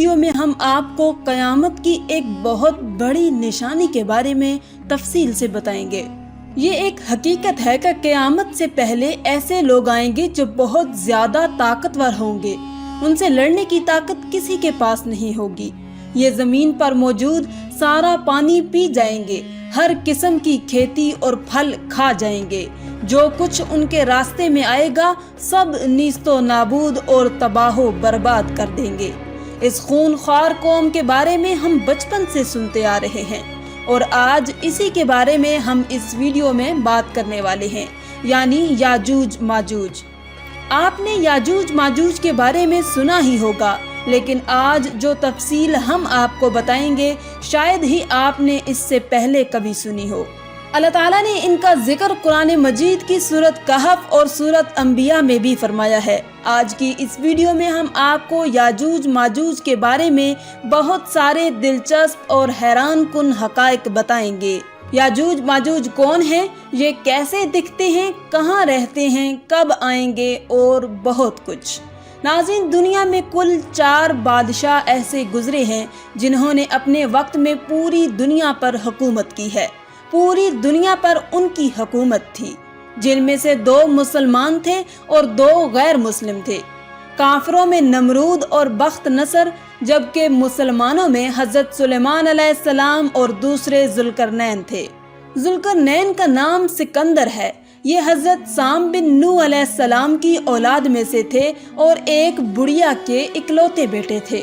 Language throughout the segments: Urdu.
ویڈیو میں ہم آپ کو قیامت کی ایک بہت بڑی نشانی کے بارے میں تفصیل سے بتائیں گے۔ یہ ایک حقیقت ہے کہ قیامت سے پہلے ایسے لوگ آئیں گے جو بہت زیادہ طاقتور ہوں گے، ان سے لڑنے کی طاقت کسی کے پاس نہیں ہوگی۔ یہ زمین پر موجود سارا پانی پی جائیں گے، ہر قسم کی کھیتی اور پھل کھا جائیں گے، جو کچھ ان کے راستے میں آئے گا سب نیست و نابود اور تباہ و برباد کر دیں گے۔ اس خون خوار قوم کے بارے میں ہم بچپن سے سنتے آ رہے ہیں اور آج اسی کے بارے میں ہم اس ویڈیو میں بات کرنے والے ہیں، یعنی یاجوج ماجوج۔ آپ نے یاجوج ماجوج کے بارے میں سنا ہی ہوگا، لیکن آج جو تفصیل ہم آپ کو بتائیں گے شاید ہی آپ نے اس سے پہلے کبھی سنی ہو۔ اللہ تعالیٰ نے ان کا ذکر قرآن مجید کی سورۃ کہف اور سورۃ انبیاء میں بھی فرمایا ہے۔ آج کی اس ویڈیو میں ہم آپ کو یاجوج ماجوج کے بارے میں بہت سارے دلچسپ اور حیران کن حقائق بتائیں گے۔ یاجوج ماجوج کون ہیں، یہ کیسے دکھتے ہیں، کہاں رہتے ہیں، کب آئیں گے اور بہت کچھ۔ ناظرین، دنیا میں کل 4 بادشاہ ایسے گزرے ہیں جنہوں نے اپنے وقت میں پوری دنیا پر حکومت کی ہے۔ پوری دنیا پر ان کی حکومت تھی، جن میں سے 2 مسلمان تھے اور 2 غیر مسلم تھے۔ کافروں میں نمرود اور بخت نصر، جبکہ مسلمانوں میں حضرت سلیمان علیہ السلام اور دوسرے ذوالقرنین تھے۔ ذوالقرنین کا نام سکندر ہے۔ یہ حضرت سام بن نوح علیہ السلام کی اولاد میں سے تھے اور ایک بڑھیا کے اکلوتے بیٹے تھے،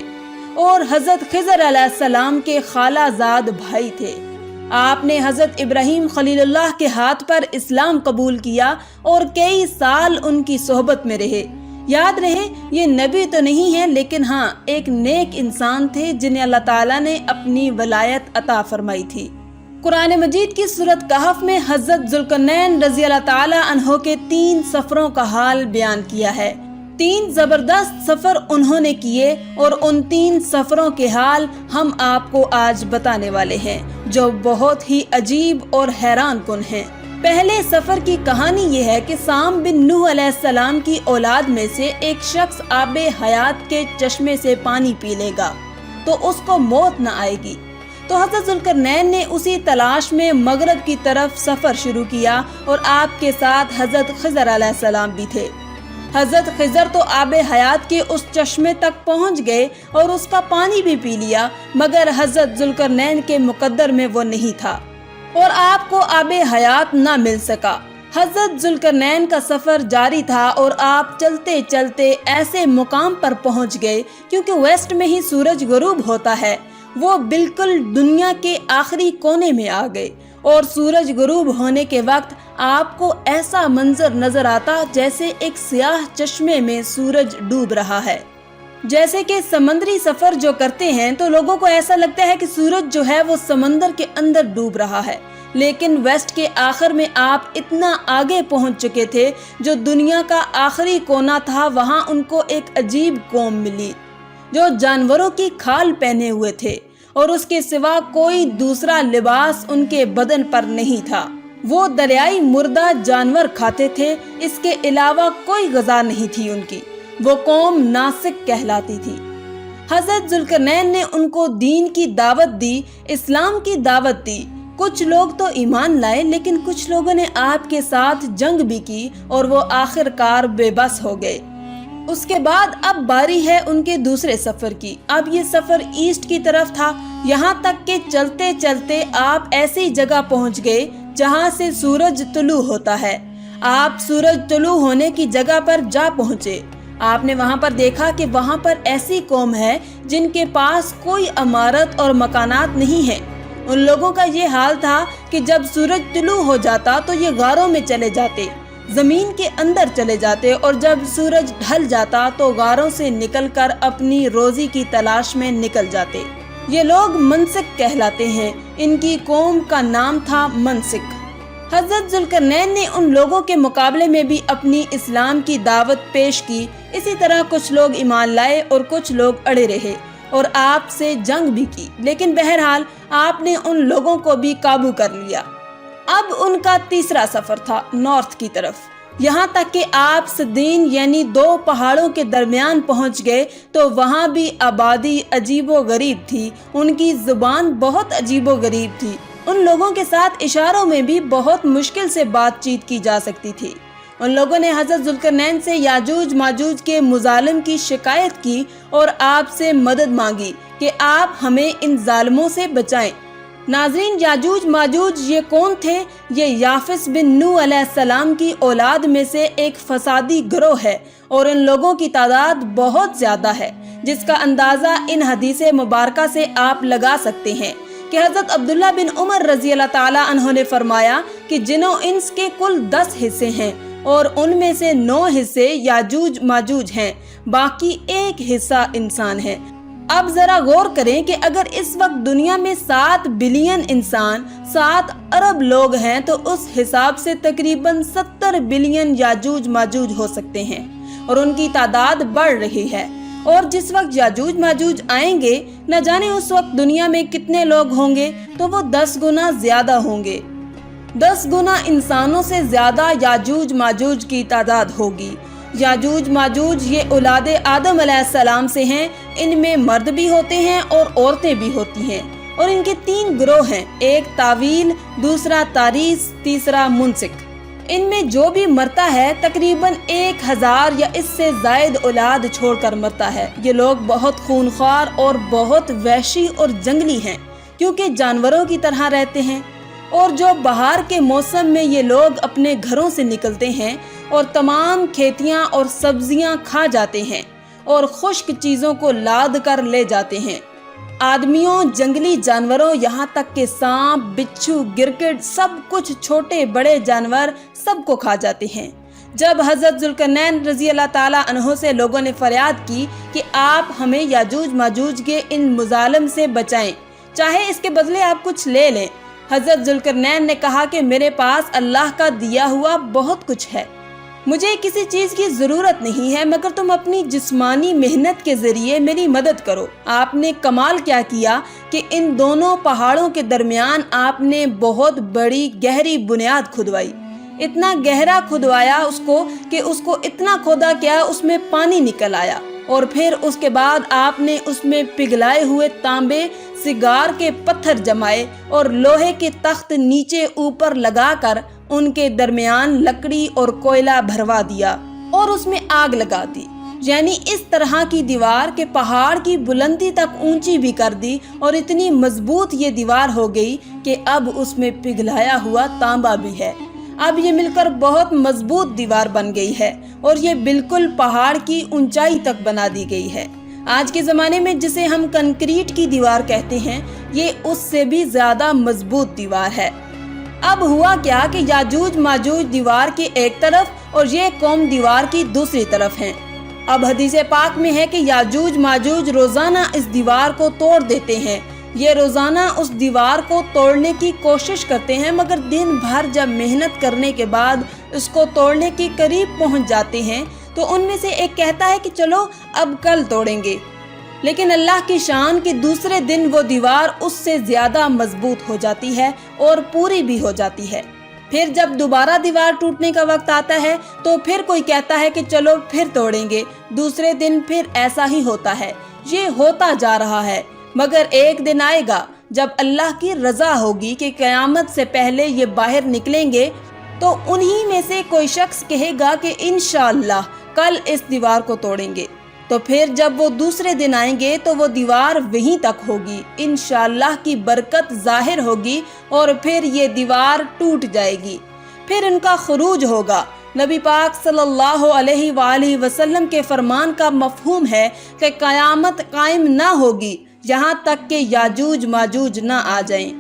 اور حضرت خضر علیہ السلام کے خالہ زاد بھائی تھے۔ آپ نے حضرت ابراہیم خلیل اللہ کے ہاتھ پر اسلام قبول کیا اور کئی سال ان کی صحبت میں رہے۔ یاد رہے، یہ نبی تو نہیں ہے، لیکن ہاں ایک نیک انسان تھے جنہیں اللہ تعالیٰ نے اپنی ولایت عطا فرمائی تھی۔ قرآن مجید کی سورۃ کہف میں حضرت ذوالقرنین رضی اللہ تعالیٰ عنہ کے 3 سفروں کا حال بیان کیا ہے۔ 3 زبردست سفر انہوں نے کیے اور ان 3 سفروں کے حال ہم آپ کو آج بتانے والے ہیں، جو بہت ہی عجیب اور حیران کن ہیں۔ پہلے سفر کی کہانی یہ ہے کہ سام بن نوح علیہ السلام کی اولاد میں سے ایک شخص آب حیات کے چشمے سے پانی پی لے گا تو اس کو موت نہ آئے گی۔ تو حضرت ذوالقرنین نے اسی تلاش میں مغرب کی طرف سفر شروع کیا اور آپ کے ساتھ حضرت خضر علیہ السلام بھی تھے۔ حضرت خضر تو آب حیات کے اس چشمے تک پہنچ گئے اور اس کا پانی بھی پی لیا، مگر حضرت ذوالقرنین کے مقدر میں وہ نہیں تھا اور آپ کو آب حیات نہ مل سکا۔ حضرت ذوالقرنین کا سفر جاری تھا اور آپ چلتے چلتے ایسے مقام پر پہنچ گئے، کیونکہ ویسٹ میں ہی سورج غروب ہوتا ہے، وہ بالکل دنیا کے آخری کونے میں آ گئے اور سورج غروب ہونے کے وقت آپ کو ایسا منظر نظر آتا جیسے ایک سیاہ چشمے میں سورج ڈوب رہا ہے۔ جیسے کہ سمندری سفر جو کرتے ہیں تو لوگوں کو ایسا لگتا ہے کہ سورج جو ہے وہ سمندر کے اندر ڈوب رہا ہے، لیکن ویسٹ کے آخر میں آپ اتنا آگے پہنچ چکے تھے، جو دنیا کا آخری کونا تھا وہاں ان کو ایک عجیب قوم ملی جو جانوروں کی کھال پہنے ہوئے تھے اور اس کے سوا کوئی دوسرا لباس ان کے بدن پر نہیں تھا۔ وہ دریائی مردہ جانور کھاتے تھے، اس کے علاوہ کوئی غذا نہیں تھی ان کی۔ وہ قوم ناسک کہلاتی تھی۔ حضرت ذوالقرنین نے ان کو دین کی دعوت دی، اسلام کی دعوت دی۔ کچھ لوگ تو ایمان لائے، لیکن کچھ لوگوں نے آپ کے ساتھ جنگ بھی کی اور وہ آخر کار بے بس ہو گئے۔ اس کے بعد اب باری ہے ان کے دوسرے سفر کی۔ اب یہ سفر ایسٹ کی طرف تھا، یہاں تک کہ چلتے چلتے آپ ایسی جگہ پہنچ گئے جہاں سے سورج طلوع ہوتا ہے۔ آپ سورج طلوع ہونے کی جگہ پر جا پہنچے۔ آپ نے وہاں پر دیکھا کہ وہاں پر ایسی قوم ہے جن کے پاس کوئی عمارت اور مکانات نہیں ہیں۔ ان لوگوں کا یہ حال تھا کہ جب سورج طلوع ہو جاتا تو یہ غاروں میں چلے جاتے، زمین کے اندر چلے جاتے، اور جب سورج ڈھل جاتا تو غاروں سے نکل کر اپنی روزی کی تلاش میں نکل جاتے۔ یہ لوگ منسک کہلاتے ہیں، ان کی قوم کا نام تھا منسک۔ حضرت ذوالقرنین نے ان لوگوں کے مقابلے میں بھی اپنی اسلام کی دعوت پیش کی۔ اسی طرح کچھ لوگ ایمان لائے اور کچھ لوگ اڑے رہے اور آپ سے جنگ بھی کی، لیکن بہرحال آپ نے ان لوگوں کو بھی قابو کر لیا۔ اب ان کا تیسرا سفر تھا نارتھ کی طرف۔ یہاں تک کہ آپ صدین یعنی 2 پہاڑوں کے درمیان پہنچ گئے تو وہاں بھی آبادی عجیب و غریب تھی، ان کی زبان بہت عجیب و غریب تھی، ان لوگوں کے ساتھ اشاروں میں بھی بہت مشکل سے بات چیت کی جا سکتی تھی۔ ان لوگوں نے حضرت ذوالقرنین سے یاجوج ماجوج کے مظالم کی شکایت کی اور آپ سے مدد مانگی کہ آپ ہمیں ان ظالموں سے بچائیں۔ ناظرین، یاجوج ماجوج یہ کون تھے؟ یہ یافس بن نوح علیہ السلام کی اولاد میں سے ایک فسادی گروہ ہے اور ان لوگوں کی تعداد بہت زیادہ ہے، جس کا اندازہ ان حدیث مبارکہ سے آپ لگا سکتے ہیں کہ حضرت عبداللہ بن عمر رضی اللہ تعالی عنہ نے فرمایا کہ جن و انس کے کل 10 حصے ہیں اور ان میں سے 9 حصے یاجوج ماجوج ہیں، باقی 1 حصہ انسان ہے۔ اب ذرا غور کریں کہ اگر اس وقت دنیا میں 7 بلین انسان، 7 ارب لوگ ہیں تو اس حساب سے تقریباً 70 بلین یاجوج ماجوج ہو سکتے ہیں اور ان کی تعداد بڑھ رہی ہے۔ اور جس وقت یاجوج ماجوج آئیں گے، نہ جانے اس وقت دنیا میں کتنے لوگ ہوں گے، تو وہ 10 گنا زیادہ ہوں گے۔ 10 گنا انسانوں سے زیادہ یاجوج ماجوج کی تعداد ہوگی۔ یاجوج ماجوج یہ اولاد آدم علیہ السلام سے ہیں، ان میں مرد بھی ہوتے ہیں اور عورتیں بھی ہوتی ہیں، اور ان کے 3 گروہ ہیں، ایک طاویل، دوسرا تاریس، تیسرا منسک۔ ان میں جو بھی مرتا ہے تقریباً 1000 یا اس سے زائد اولاد چھوڑ کر مرتا ہے۔ یہ لوگ بہت خونخوار اور بہت وحشی اور جنگلی ہیں، کیونکہ جانوروں کی طرح رہتے ہیں، اور جو بہار کے موسم میں یہ لوگ اپنے گھروں سے نکلتے ہیں اور تمام کھیتیاں اور سبزیاں کھا جاتے ہیں اور خشک چیزوں کو لاد کر لے جاتے ہیں۔ آدمیوں، جنگلی جانوروں، یہاں تک کہ سانپ، بچھو، گرگٹ، سب کچھ، چھوٹے بڑے جانور سب کو کھا جاتے ہیں۔ جب حضرت ذوالقرنین رضی اللہ تعالیٰ عنہ سے لوگوں نے فریاد کی کہ آپ ہمیں یاجوج ماجوج کے ان مظالم سے بچائیں، چاہے اس کے بدلے آپ کچھ لے لیں، حضرت ذوالقرنین نے کہا کہ میرے پاس اللہ کا دیا ہوا بہت کچھ ہے، مجھے کسی چیز کی ضرورت نہیں ہے، مگر تم اپنی جسمانی محنت کے ذریعے میری مدد کرو۔ آپ نے کمال کیا کیا کہ ان دونوں پہاڑوں کے درمیان آپ نے بہت بڑی گہری بنیاد کھدوائی، اتنا گہرا کھدوایا اس کو کہ اس کو اتنا کھودا کیا اس میں پانی نکل آیا، اور پھر اس کے بعد آپ نے اس میں پگھلائے ہوئے تانبے، سگار کے پتھر جمائے اور لوہے کے تخت نیچے اوپر لگا کر ان کے درمیان لکڑی اور کوئلہ بھروا دیا اور اس میں آگ لگا دی، یعنی اس طرح کی دیوار کے پہاڑ کی بلندی تک اونچی بھی کر دی، اور اتنی مضبوط یہ دیوار ہو گئی کہ اب اس میں پگھلایا ہوا تانبا بھی ہے۔ اب یہ مل کر بہت مضبوط دیوار بن گئی ہے اور یہ بالکل پہاڑ کی اونچائی تک بنا دی گئی ہے۔ آج کے زمانے میں جسے ہم کنکریٹ کی دیوار کہتے ہیں، یہ اس سے بھی زیادہ مضبوط دیوار ہے۔ اب ہوا کیا کہ یاجوج ماجوج دیوار کی ایک طرف اور یہ قوم دیوار کی دوسری طرف ہیں۔ اب حدیث پاک میں ہے کہ یاجوج ماجوج روزانہ اس دیوار کو توڑ دیتے ہیں۔ یہ روزانہ اس دیوار کو توڑنے کی کوشش کرتے ہیں، مگر دن بھر جب محنت کرنے کے بعد اس کو توڑنے کے قریب پہنچ جاتے ہیں تو ان میں سے ایک کہتا ہے کہ چلو اب کل توڑیں گے، لیکن اللہ کی شان کہ دوسرے دن وہ دیوار اس سے زیادہ مضبوط ہو جاتی ہے اور پوری بھی ہو جاتی ہے۔ پھر جب دوبارہ دیوار ٹوٹنے کا وقت آتا ہے تو پھر کوئی کہتا ہے کہ چلو پھر توڑیں گے، دوسرے دن پھر ایسا ہی ہوتا ہے۔ یہ ہوتا جا رہا ہے، مگر ایک دن آئے گا جب اللہ کی رضا ہوگی کہ قیامت سے پہلے یہ باہر نکلیں گے، تو انہی میں سے کوئی شخص کہے گا کہ انشاءاللہ کل اس دیوار کو توڑیں گے، تو پھر جب وہ دوسرے دن آئیں گے تو وہ دیوار وہیں تک ہوگی، انشاءاللہ کی برکت ظاہر ہوگی اور پھر یہ دیوار ٹوٹ جائے گی، پھر ان کا خروج ہوگا۔ نبی پاک صلی اللہ علیہ وآلہ وسلم کے فرمان کا مفہوم ہے کہ قیامت قائم نہ ہوگی یہاں تک کہ یاجوج ماجوج نہ آ جائیں۔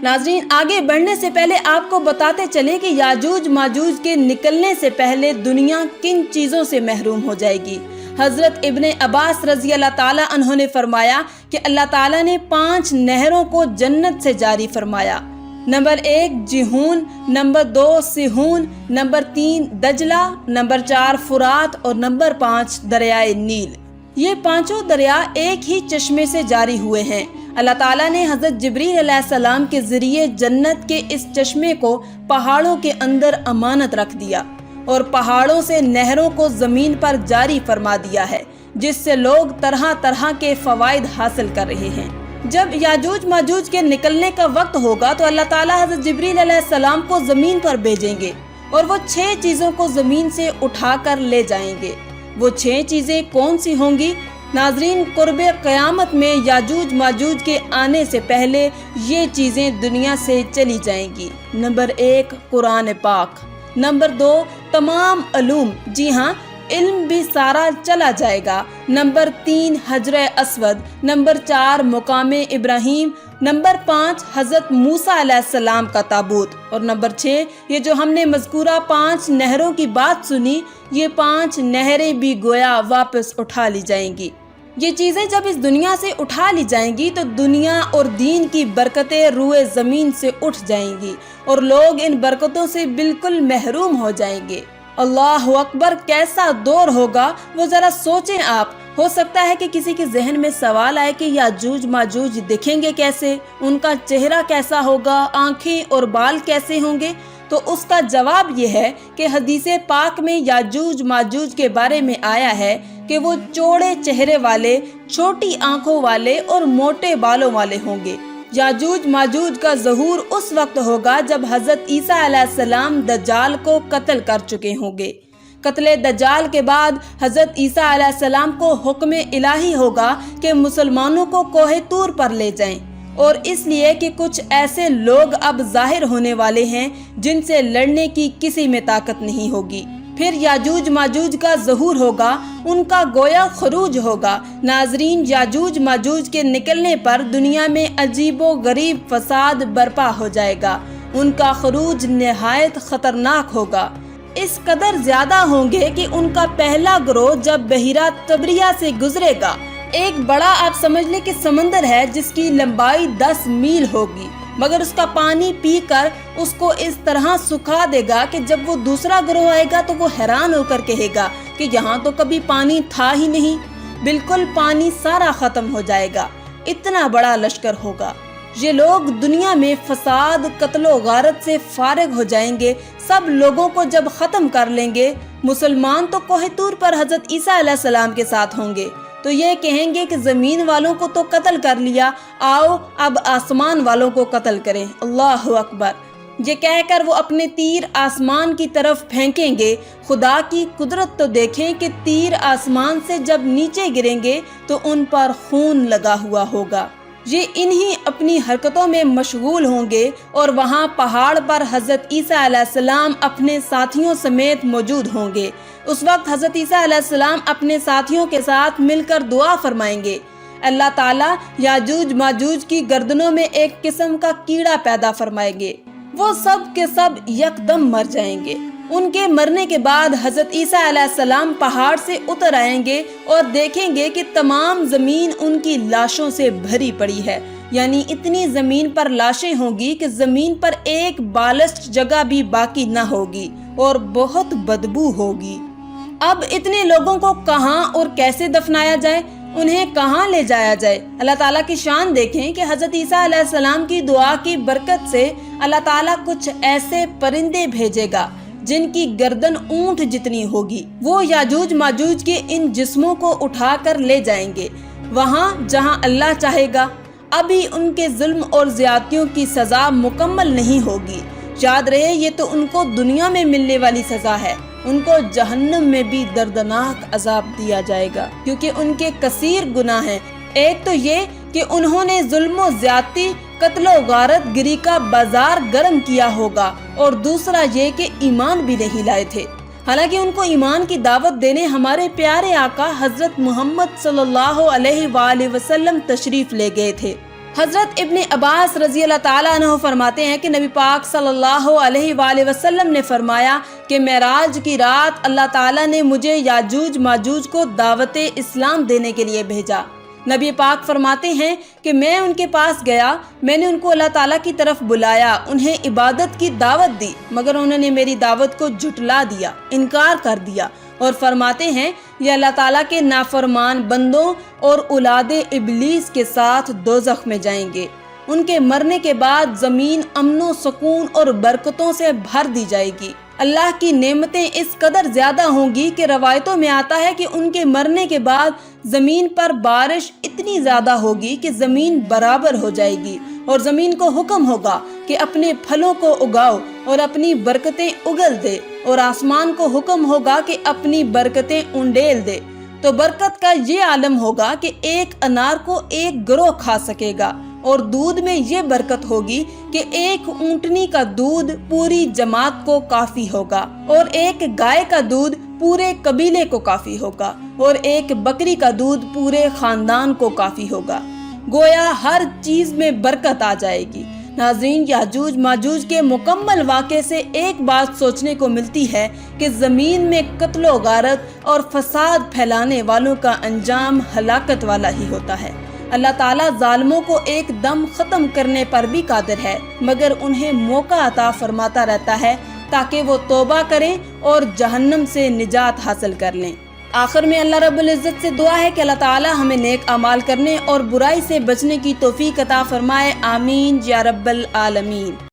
ناظرین، آگے بڑھنے سے پہلے آپ کو بتاتے چلیں کہ یاجوج ماجوج کے نکلنے سے پہلے دنیا کن چیزوں سے محروم ہو جائے گی۔ حضرت ابن عباس رضی اللہ تعالیٰ عنہ نے فرمایا کہ اللہ تعالیٰ نے 5 نہروں کو جنت سے جاری فرمایا۔ نمبر 1 جیہون، نمبر 2 سیہون، نمبر 3 دجلہ، نمبر 4 فرات اور نمبر 5 دریائے نیل۔ یہ 5 دریا ایک ہی چشمے سے جاری ہوئے ہیں۔ اللہ تعالیٰ نے حضرت جبریل علیہ السلام کے ذریعے جنت کے اس چشمے کو پہاڑوں کے اندر امانت رکھ دیا، اور پہاڑوں سے نہروں کو زمین پر جاری فرما دیا ہے، جس سے لوگ طرح طرح کے فوائد حاصل کر رہے ہیں۔ جب یاجوج ماجوج کے نکلنے کا وقت ہوگا تو اللہ تعالیٰ حضرت جبریل علیہ السلام کو زمین پر بھیجیں گے اور وہ 6 چیزوں کو زمین سے اٹھا کر لے جائیں گے۔ وہ 6 چیزیں کون سی ہوں گی؟ ناظرین، قرب قیامت میں یاجوج ماجوج کے آنے سے پہلے یہ چیزیں دنیا سے چلی جائیں گی۔ نمبر 1، قرآن پاک۔ نمبر 2، تمام علوم، جی ہاں، علم بھی سارا چلا جائے گا۔ نمبر 3، حجر اسود۔ نمبر 4، مقام ابراہیم۔ نمبر 5، حضرت موسیٰ علیہ السلام کا تابوت۔ اور نمبر 6، یہ جو ہم نے مذکورہ 5 نہروں کی بات سنی، یہ 5 نہریں بھی گویا واپس اٹھا لی جائیں گی۔ یہ چیزیں جب اس دنیا سے اٹھا لی جائیں گی تو دنیا اور دین کی برکتیں روئے زمین سے اٹھ جائیں گی اور لوگ ان برکتوں سے بالکل محروم ہو جائیں گے۔ اللہ اکبر، کیسا دور ہوگا وہ ذرا سوچیں آپ۔ ہو سکتا ہے کہ کسی کے ذہن میں سوال آئے کہ یاجوج ماجوج دکھیں گے کیسے، ان کا چہرہ کیسا ہوگا، آنکھیں اور بال کیسے ہوں گے؟ تو اس کا جواب یہ ہے کہ حدیث پاک میں یاجوج ماجوج کے بارے میں آیا ہے کہ وہ چوڑے چہرے والے، چھوٹی آنکھوں والے اور موٹے بالوں والے ہوں گے۔ یاجوج ماجوج کا ظہور اس وقت ہوگا جب حضرت عیسیٰ علیہ السلام دجال کو قتل کر چکے ہوں گے۔ قتل دجال کے بعد حضرت عیسیٰ علیہ السلام کو حکم الہی ہوگا کہ مسلمانوں کو کوہ طور پر لے جائیں، اور اس لیے کہ کچھ ایسے لوگ اب ظاہر ہونے والے ہیں جن سے لڑنے کی کسی میں طاقت نہیں ہوگی۔ پھر یاجوج ماجوج کا ظہور ہوگا، ان کا گویا خروج ہوگا۔ ناظرین، یاجوج ماجوج کے نکلنے پر دنیا میں عجیب و غریب فساد برپا ہو جائے گا۔ ان کا خروج نہایت خطرناک ہوگا، اس قدر زیادہ ہوں گے کہ ان کا پہلا گروہ جب بحیرہ طبریہ سے گزرے گا، ایک بڑا آپ سمجھ لیں کہ سمندر ہے جس کی لمبائی 10 میل ہوگی، مگر اس کا پانی پی کر اس کو اس طرح سکھا دے گا کہ جب وہ دوسرا گروہ آئے گا تو وہ حیران ہو کر کہے گا کہ یہاں تو کبھی پانی تھا ہی نہیں، بالکل پانی سارا ختم ہو جائے گا، اتنا بڑا لشکر ہوگا۔ یہ لوگ دنیا میں فساد، قتل و غارت سے فارغ ہو جائیں گے۔ سب لوگوں کو جب ختم کر لیں گے، مسلمان تو کوہ طور پر حضرت عیسیٰ علیہ السلام کے ساتھ ہوں گے، تو یہ کہیں گے کہ زمین والوں کو تو قتل کر لیا، آؤ اب آسمان والوں کو قتل کریں۔ اللہ اکبر، یہ کہہ کر وہ اپنے تیر آسمان کی طرف پھینکیں گے۔ خدا کی قدرت تو دیکھیں کہ تیر آسمان سے جب نیچے گریں گے تو ان پر خون لگا ہوا ہوگا۔ یہ انہی اپنی حرکتوں میں مشغول ہوں گے اور وہاں پہاڑ پر حضرت عیسیٰ علیہ السلام اپنے ساتھیوں سمیت موجود ہوں گے۔ اس وقت حضرت عیسیٰ علیہ السلام اپنے ساتھیوں کے ساتھ مل کر دعا فرمائیں گے۔ اللہ تعالیٰ یاجوج ماجوج کی گردنوں میں ایک قسم کا کیڑا پیدا فرمائیں گے، وہ سب کے سب یکدم مر جائیں گے۔ ان کے مرنے کے بعد حضرت عیسیٰ علیہ السلام پہاڑ سے اتر آئیں گے اور دیکھیں گے کہ تمام زمین ان کی لاشوں سے بھری پڑی ہے، یعنی اتنی زمین پر لاشیں ہوں گی کہ زمین پر ایک بالشت جگہ بھی باقی نہ ہوگی اور بہت بدبو ہوگی۔ اب اتنے لوگوں کو کہاں اور کیسے دفنایا جائے، انہیں کہاں لے جایا جائے؟ اللہ تعالیٰ کی شان دیکھیں کہ حضرت عیسیٰ علیہ السلام کی دعا کی برکت سے اللہ تعالیٰ کچھ ایسے پرندے بھیجے گا جن کی گردن اونٹ جتنی ہوگی، وہ یاجوج ماجوج کے ان جسموں کو اٹھا کر لے جائیں گے وہاں جہاں اللہ چاہے گا۔ ابھی ان کے ظلم اور زیادتیوں کی سزا مکمل نہیں ہوگی، یاد رہے یہ تو ان کو دنیا میں ملنے والی سزا ہے، ان کو جہنم میں بھی دردناک عذاب دیا جائے گا، کیونکہ ان کے کثیر گناہ ہیں۔ ایک تو یہ کہ انہوں نے ظلم و زیادتی، قتل و غارت گری کا بازار گرم کیا ہوگا، اور دوسرا یہ کہ ایمان بھی نہیں لائے تھے، حالانکہ ان کو ایمان کی دعوت دینے ہمارے پیارے آقا حضرت محمد صلی اللہ علیہ وآلہ وسلم تشریف لے گئے تھے۔ حضرت ابن عباس رضی اللہ تعالیٰ عنہ فرماتے ہیں کہ نبی پاک صلی اللہ علیہ وآلہ وسلم نے فرمایا کہ معراج کی رات اللہ تعالیٰ نے مجھے یاجوج ماجوج کو دعوت اسلام دینے کے لیے بھیجا۔ نبی پاک فرماتے ہیں کہ میں ان کے پاس گیا، میں نے ان کو اللہ تعالیٰ کی طرف بلایا، انہیں عبادت کی دعوت دی، مگر انہوں نے میری دعوت کو جھٹلا دیا، انکار کر دیا، اور فرماتے ہیں یہ اللہ تعالیٰ کے نافرمان بندوں اور اولاد ابلیس کے ساتھ دوزخ میں جائیں گے۔ ان کے مرنے کے بعد زمین امن و سکون اور برکتوں سے بھر دی جائے گی۔ اللہ کی نعمتیں اس قدر زیادہ ہوں گی کہ روایتوں میں آتا ہے کہ ان کے مرنے کے بعد زمین پر بارش اتنی زیادہ ہوگی کہ زمین برابر ہو جائے گی، اور زمین کو حکم ہوگا کہ اپنے پھلوں کو اگاؤ اور اپنی برکتیں اگل دے، اور آسمان کو حکم ہوگا کہ اپنی برکتیں انڈیل دے۔ تو برکت کا یہ عالم ہوگا کہ ایک انار کو ایک گروہ کھا سکے گا، اور دودھ میں یہ برکت ہوگی کہ ایک اونٹنی کا دودھ پوری جماعت کو کافی ہوگا، اور ایک گائے کا دودھ پورے قبیلے کو کافی ہوگا، اور ایک بکری کا دودھ پورے خاندان کو کافی ہوگا۔ گویا ہر چیز میں برکت آ جائے گی۔ ناظرین، یاجوج ماجوج کے مکمل واقعے سے ایک بات سوچنے کو ملتی ہے کہ زمین میں قتل و غارت اور فساد پھیلانے والوں کا انجام ہلاکت والا ہی ہوتا ہے۔ اللہ تعالیٰ ظالموں کو ایک دم ختم کرنے پر بھی قادر ہے، مگر انہیں موقع عطا فرماتا رہتا ہے تاکہ وہ توبہ کریں اور جہنم سے نجات حاصل کر لیں۔ آخر میں اللہ رب العزت سے دعا ہے کہ اللہ تعالیٰ ہمیں نیک اعمال کرنے اور برائی سے بچنے کی توفیق عطا فرمائے۔ آمین یا رب العالمین۔